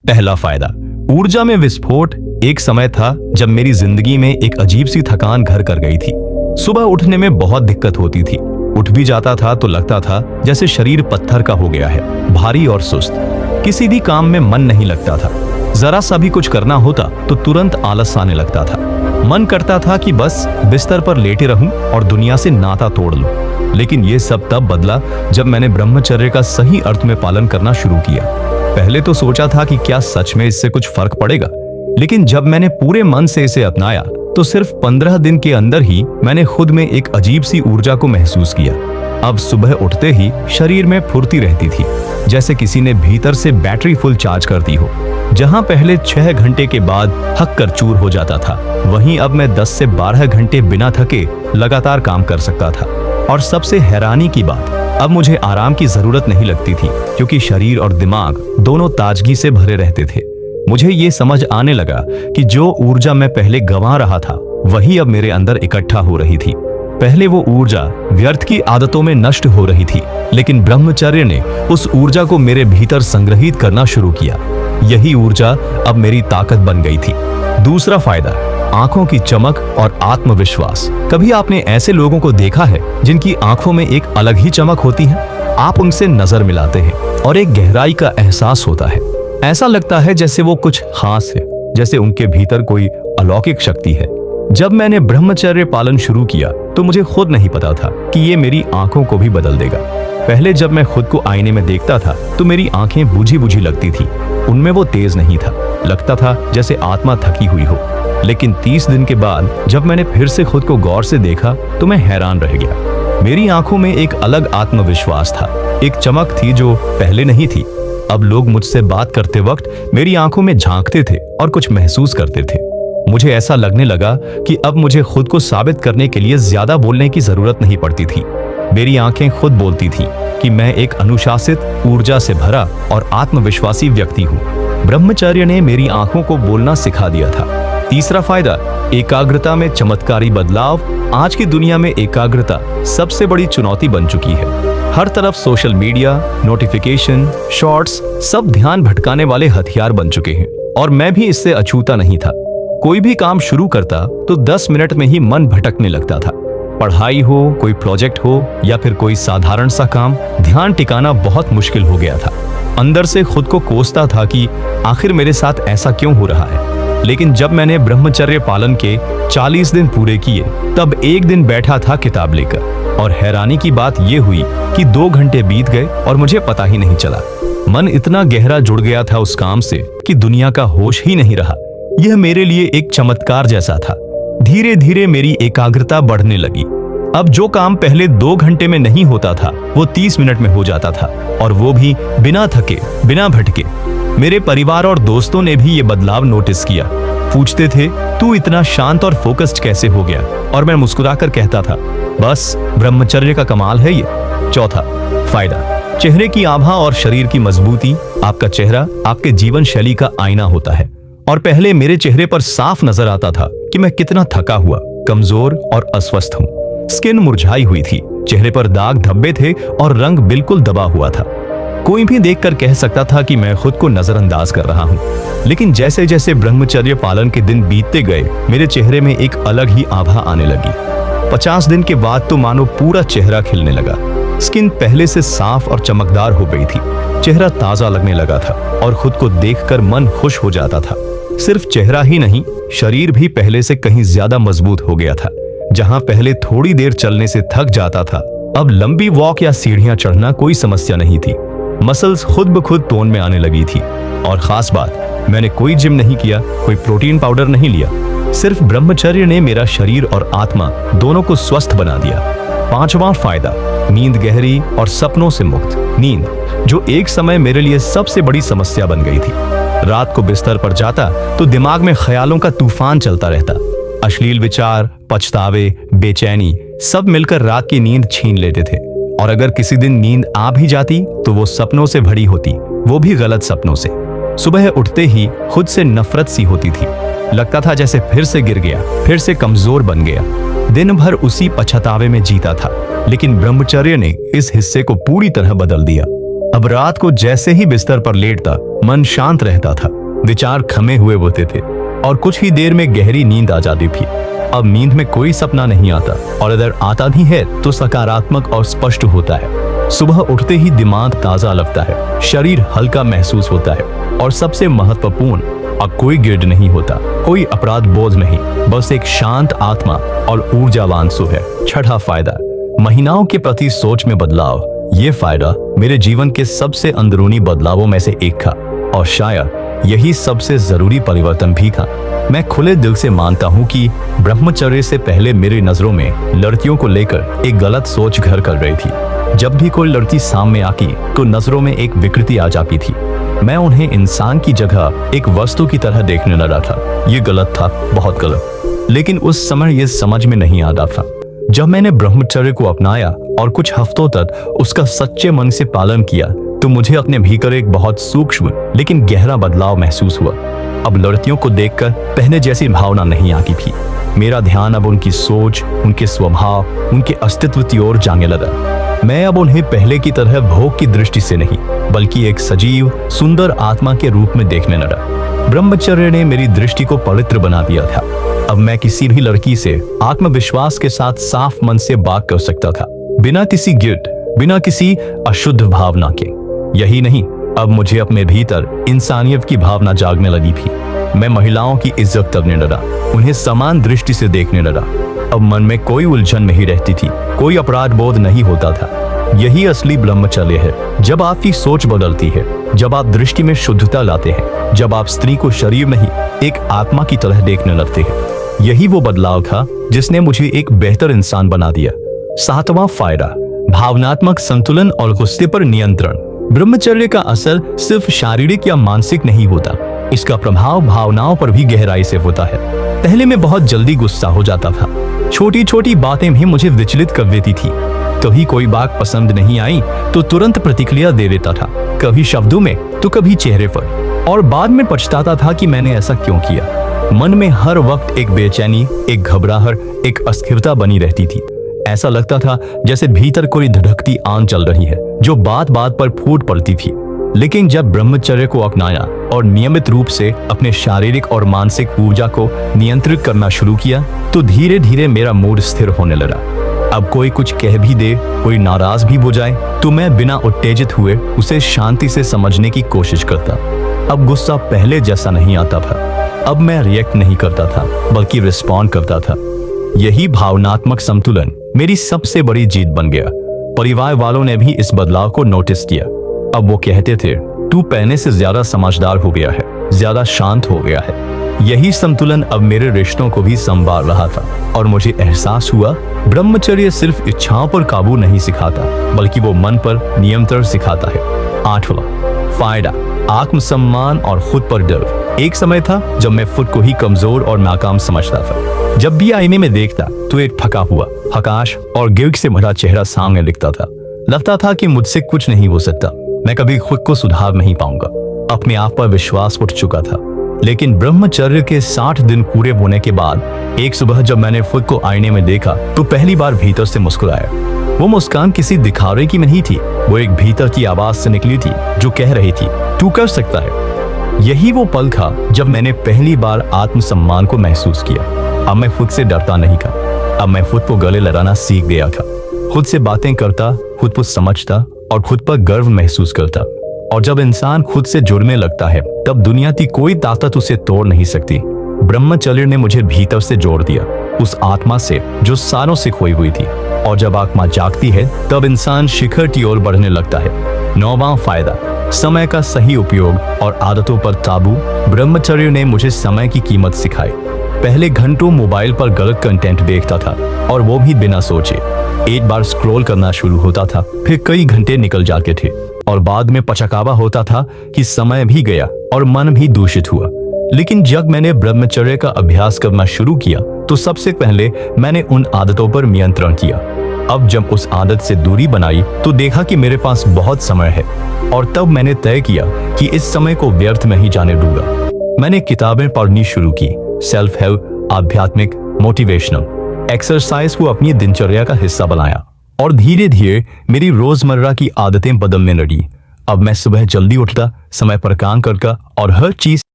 पहला फायदा, ऊर्जा में विस्फोट। एक समय था जब मेरी जिंदगी में एक अजीब सी थकान घर कर गई थी। सुबह उठने में बहुत दिक्कत होती थी। उठ भी जाता था तो लगता था जैसे शरीर पत्थर का हो गया है, भारी और सुस्त। किसी भी काम में मन नहीं लगता था। जरा सा भी कुछ करना होता तो तुरंत आलस आने लगता था। मन करता था कि बस बिस्तर पर लेटे रहूं और दुनिया से नाता तोड़ लूं। लेकिन ये सब तब बदला जब मैंने ब्रह्मचर्य का सही अर्थ में पालन करना शुरू किया। पहले तो सोचा था कि क्या सच में इससे कुछ फर्क पड़ेगा, लेकिन जब मैंने पूरे मन से इसे अपनाया तो सिर्फ 15 दिन के अंदर ही मैंने खुद में एक अजीब सी ऊर्जा को महसूस किया। अब सुबह उठते ही शरीर में फुर्ती रहती थी, जैसे किसी ने भीतर से बैटरी फुल चार्ज कर दी हो। जहां पहले 6 घंटे के बाद हक कर चूर हो जाता था, वहीं अब मैं 10 से 12 घंटे बिना थके लगातार काम कर सकता था। और सबसे हैरानी की बात, अब मुझे आराम की जरूरत नहीं लगती थी, क्योंकि शरीर और दिमाग दोनों ताजगी से भरे रहते थे। मुझे ये समझ आने लगा कि जो ऊर्जा मैं पहले गंवा रहा था वही अब मेरे अंदर इकट्ठा हो रही थी। पहले वो ऊर्जा व्यर्थ की आदतों में नष्ट हो रही थी, लेकिन ब्रह्मचर्य ने उस ऊर्जा को मेरे भीतर संग्रहित करना शुरू किया। यही ऊर्जा अब मेरी ताकत बन गई थी। दूसरा फायदा, आंखों की चमक और आत्मविश्वास। कभी आपने ऐसे लोगों को देखा है जिनकी आंखों में एक अलग ही चमक होती है? आप उनसे नजर मिलाते हैं और एक गहराई का एहसास होता है। ऐसा लगता है जैसे वो कुछ खास है, जैसे उनके भीतर कोई अलौकिक शक्ति है। जब मैंने ब्रह्मचर्य पालन शुरू किया तो मुझे खुद नहीं पता था कि ये मेरी आंखों को भी बदल देगा। पहले जब मैं खुद को आईने में देखता था तो मेरी आंखें बुझी बुझी लगती थी। उनमें वो तेज नहीं था, लगता था जैसे आत्मा थकी हुई हो। लेकिन 30 दिन के बाद जब मैंने फिर से खुद को गौर से देखा तो मैं हैरान रह गया। मेरी आंखों में एक अलग आत्मविश्वास था, एक चमक थी जो पहले नहीं थी। अब लोग मुझसे बात करते वक्त मेरी आंखों में झांकते थे और कुछ महसूस करते थे। मुझे ऐसा लगने लगा कि अब मुझे खुद को साबित करने के लिए ज्यादा बोलने की जरूरत नहीं पड़ती थी। मेरी आंखें खुद बोलती थी कि मैं एक अनुशासित, ऊर्जा से भरा और आत्मविश्वासी व्यक्ति हूँ। ब्रह्मचर्य ने मेरी आंखों को बोलना सिखा दिया था। तीसरा फायदा, एकाग्रता में चमत्कारी बदलाव। आज की दुनिया में एकाग्रता सबसे बड़ी चुनौती बन चुकी है। हर तरफ सोशल मीडिया, नोटिफिकेशन, शॉर्ट्स, सब ध्यान भटकाने वाले हथियार बन चुके हैं और मैं भी इससे अछूता नहीं था। कोई भी काम शुरू करता तो 10 मिनट में ही मन भटकने लगता था। पढ़ाई हो, कोई प्रोजेक्ट हो या फिर कोई साधारण सा काम, ध्यान टिकाना बहुत मुश्किल हो गया था। अंदर से खुद को कोसता था कि आखिर मेरे साथ ऐसा क्यों हो रहा है। लेकिन जब मैंने ब्रह्मचर्य पालन के 40 दिन पूरे किए, तब एक दिन बैठा था किताब लेकर और हैरानी की बात यह हुई कि 2 घंटे बीत गए और मुझे पता ही नहीं चला। मन इतना गहरा जुड़ गया था उस काम से कि दुनिया का होश ही नहीं रहा। यह मेरे लिए एक चमत्कार जैसा था। धीरे धीरे मेरी एकाग्रता बढ़ने लगी। अब जो काम पहले 2 घंटे में नहीं होता था वो 30 मिनट में हो जाता था, और वो भी बिना थके, बिना भटके। मेरे परिवार और दोस्तों ने भी ये बदलाव नोटिस किया। पूछते थे, तू इतना शांत और फोकस्ड कैसे हो गया? और मैं मुस्कुराकर कहता था, बस ब्रह्मचर्य का कमाल है ये। चौथा फायदा, चेहरे की आभा और शरीर की मजबूती। आपका चेहरा आपके जीवन शैली का आईना होता है, और पहले मेरे चेहरे पर साफ नजर आता था कि मैं कितना थका हुआ, कमजोर और अस्वस्थ हूँ। स्किन मुरझाई हुई थी, चेहरे पर दाग धब्बे थे और रंग बिल्कुल दबा हुआ था। कोई भी देखकर कह सकता था कि मैं खुद को नजरअंदाज कर रहा हूँ। लेकिन जैसे जैसे ब्रह्मचर्य पालन के दिन बीतते गए, मेरे चेहरे में एक अलग ही आभा आने लगी। 50 दिन के बाद तो मानो पूरा चेहरा खिलने लगा। स्किन पहले से साफ और चमकदार हो गई थी, चेहरा ताजा लगने लगा था और खुद को देखकर मन खुश हो जाता था। सिर्फ चेहरा ही नहीं, शरीर भी पहले से कहीं ज्यादा मजबूत हो गया था। जहां पहले थोड़ी देर चलने से थक जाता था, अब लंबी वॉक या सीढ़ियां चढ़ना कोई समस्या नहीं थी। मसल्स खुद ब खुद टोन में आने लगी थी। और खास बात, मैंने कोई जिम नहीं किया, कोई प्रोटीन पाउडर नहीं लिया। सिर्फ ब्रह्मचर्य ने मेरा शरीर और आत्मा दोनों को स्वस्थ बना दिया। 5वां फायदा, नींद गहरी और सपनों से मुक्त। नींद, जो एक समय मेरे लिए सबसे बड़ी समस्या बन गई थी। रात को बिस्तर पर जाता तो दिमाग में ख्यालों का तूफान चलता रहता। अश्लील विचार, पछतावे, बेचैनी, सब मिलकर रात की नींद छीन लेते थे। और अगर किसी दिन नींद आ भी जाती तो वो सपनों से भरी होती, वो भी गलत सपनों से। सुबह उठते ही खुद से नफरत सी होती थी। लगता था जैसे फिर से गिर गया, फिर से कमजोर बन गया। दिन भर उसी पछतावे में जीता था। लेकिन ब्रह्मचर्य ने इस हिस्से को पूरी तरह बदल दिया। अब रात को जैसे ही बिस्तर पर लेटता मन शांत रहता था, विचार खमे हुए होते थे और कुछ ही देर में गहरी नींद आ जाती थी। अब नींद में कोई सपना नहीं आता और अगर आता भी है तो सकारात्मक और स्पष्ट होता है। सुबह उठते ही दिमाग ताजा लगता है, शरीर हल्का महसूस होता है और सबसे महत्वपूर्ण, अब कोई गिल्ट नहीं होता, कोई अपराध बोझ नहीं, बस एक शांत आत्मा और ऊर्जावान सुबह। छठा फायदा, महीनाओं के प्रति सोच में बदलाव। ये फायदा मेरे जीवन के सबसे अंदरूनी बदलावों में से एक था और शायद यही सबसे जरूरी परिवर्तन भी था। मैं खुले दिल से मानता हूँ कि ब्रह्मचर्य से पहले मेरी नजरों में लड़कियों को लेकर एक गलत सोच घर कर रही थी। जब भी कोई लड़की सामने आती तो नजरों में एक विकृति आ जाती थी। मैं उन्हें इंसान की जगह एक वस्तु की तरह देखने लगा था। ये गलत था, बहुत गलत। लेकिन उस समय ये समझ में नहीं आता था। जब मैंने ब्रह्मचर्य को अपनाया और कुछ हफ्तों तक उसका सच्चे मन से पालन किया तो मुझे अपने भीतर एक बहुत सूक्ष्म लेकिन गहरा बदलाव महसूस हुआ। अब लड़कियों को देखकर पहले जैसी भावना नहीं आती थी। मेरा ध्यान अब उनकी सोच, उनके स्वभाव, उनके अस्तित्व की ओर जाने लगा। मैं अब उन्हें पहले की तरह भोग की दृष्टि से नहीं बल्कि एक सजीव सुंदर आत्मा के रूप में देखने लगा। ब्रह्मचर्य ने मेरी दृष्टि को पवित्र बना दिया था। अब मैं किसी भी लड़की से आत्मविश्वास के साथ साफ मन से बात कर सकता था, बिना किसी गिल्ट, बिना किसी अशुद्ध भावना के। यही नहीं, अब मुझे अपने भीतर इंसानियत की भावना जागने लगी थी। मैं महिलाओं की इज्जत करने लगा, उन्हें समान दृष्टि से देखने लगा। अब मन में कोई उलझन नहीं रहती थी, कोई अपराध बोध नहीं होता था। यही असली ब्रह्मचर्य है। जब आपकी सोच बदलती है, जब आप दृष्टि में शुद्धता लाते हैं, जब आप स्त्री को शरीर नहीं एक आत्मा की तरह देखने लगते हैं। यही वो बदलाव था जिसने मुझे एक बेहतर इंसान बना दिया। सातवां फायदा, भावनात्मक संतुलन और गुस्से पर नियंत्रण। ब्रह्मचर्य का असर सिर्फ शारीरिक या मानसिक नहीं होता, इसका प्रभाव भावनाओं पर भी गहराई से होता है। पहले मैं बहुत जल्दी गुस्सा हो जाता था, छोटी छोटी बातें भी मुझे विचलित कर देती थी। कभी कोई बात पसंद नहीं आई तो तुरंत प्रतिक्रिया दे देता था, कभी शब्दों में तो कभी चेहरे पर, और बाद में पछताता था कि मैंने ऐसा क्यों किया। मन में हर वक्त एक बेचैनी, एक घबराहट, एक अस्थिरता बनी रहती थी। ऐसा लगता था जैसे भीतर कोई धड़कती आग चल रही है जो बात बात पर फूट पड़ती थी। लेकिन जब ब्रह्मचर्य को अपनाया और नियमित रूप से अपने शारीरिक और मानसिक ऊर्जा को नियंत्रित करना शुरू किया तो धीरे धीरे मेरा मूड स्थिर होने लगा। अब कोई कुछ कह भी दे, कोई नाराज भी हो जाए तो मैं बिना उत्तेजित हुए उसे शांति से समझने की कोशिश करता। अब गुस्सा पहले जैसा नहीं आता था। अब मैं रिएक्ट नहीं करता था बल्कि रिस्पॉन्ड करता था। यही भावनात्मक संतुलन मेरी सबसे बड़ी जीत बन गया। परिवार वालों ने भी इस बदलाव को नोटिस किया। अब वो कहते थे, तू पहले से ज्यादा समझदार हो गया है, ज्यादा शांत हो गया है। यही संतुलन अब मेरे रिश्तों को भी संभाल रहा था और मुझे एहसास हुआ ब्रह्मचर्य सिर्फ इच्छाओं पर काबू नहीं सिखाता बल्कि वो मन पर नियंत्रण सिखाता है। आठवां फायदा, आत्मसम्मान और खुद पर डर। एक समय था जब मैं खुद को ही कमजोर और नाकाम समझता था। जब भी आईने में देखता तो एक थका हुआ, हताश और गिल्ट से भरा चेहरा सामने दिखता था। लगता था कि मुझसे कुछ नहीं हो सकता, मैं कभी खुद को सुधार नहीं पाऊंगा। अपने आप पर विश्वास उठ चुका था। लेकिन ब्रह्मचर्य के 60 दिन पूरे होने के बाद एक सुबह जब मैंने खुद को आईने में देखा तो पहली बार भीतर से मुस्कुराया। वो मुस्कान किसी दिखावे की नहीं थी, वो एक भीतर की आवाज से निकली थी जो कह रही थी, तू कर सकता है। यही वो पल था जब मैंने पहली बार आत्मसम्मान को महसूस किया। अब मैं खुद से डरता नहीं था, अब मैं खुद को गले लगाना सीख गया था। खुद से बातें करता, खुद को समझता और खुद पर गर्व महसूस करता। और जब इंसान खुद से जुड़ने लगता है तब दुनिया की कोई ताकत उसे तोड़ नहीं सकती। ब्रह्मचर्य ने मुझे भीतर से जोड़ दिया, उस आत्मा से जो सालों से खोई हुई थी। और जब आत्मा जागती है तब इंसान शिखर की ओर बढ़ने लगता है। नौवां फायदा, समय का सही उपयोग और आदतों पर काबू। ब्रह्मचर्य ने मुझे समय की कीमत सिखाई। पहले घंटों मोबाइल पर गलत कंटेंट देखता था और वो भी बिना सोचे। एक बार स्क्रॉल करना शुरू होता था, फिर कई घंटे निकल जाते थे और बाद में पछतावा होता था कि समय भी गया और मन भी दूषित हुआ। लेकिन जब मैंने ब्रह्मचर्य का अभ्यास करना शुरू किया तो सबसे पहले मैंने उन आदतों पर नियंत्रण किया। अब जब उस आदत से दूरी बनाई तो देखा कि मेरे पास बहुत समय है और तब मैंने तय किया कि इस समय को व्यर्थ नहीं जाने दूंगा। मैंने किताबें पढ़नी शुरू की, सेल्फ हेल्प, आध्यात्मिक, मोटिवेशनल, एक्सरसाइज को अपनी दिनचर्या का हिस्सा बनाया और धीरे धीरे मेरी रोजमर्रा की आदतें बदलने लगी। अब मैं सुबह जल्दी उठता, समय पर काम करता और हर चीज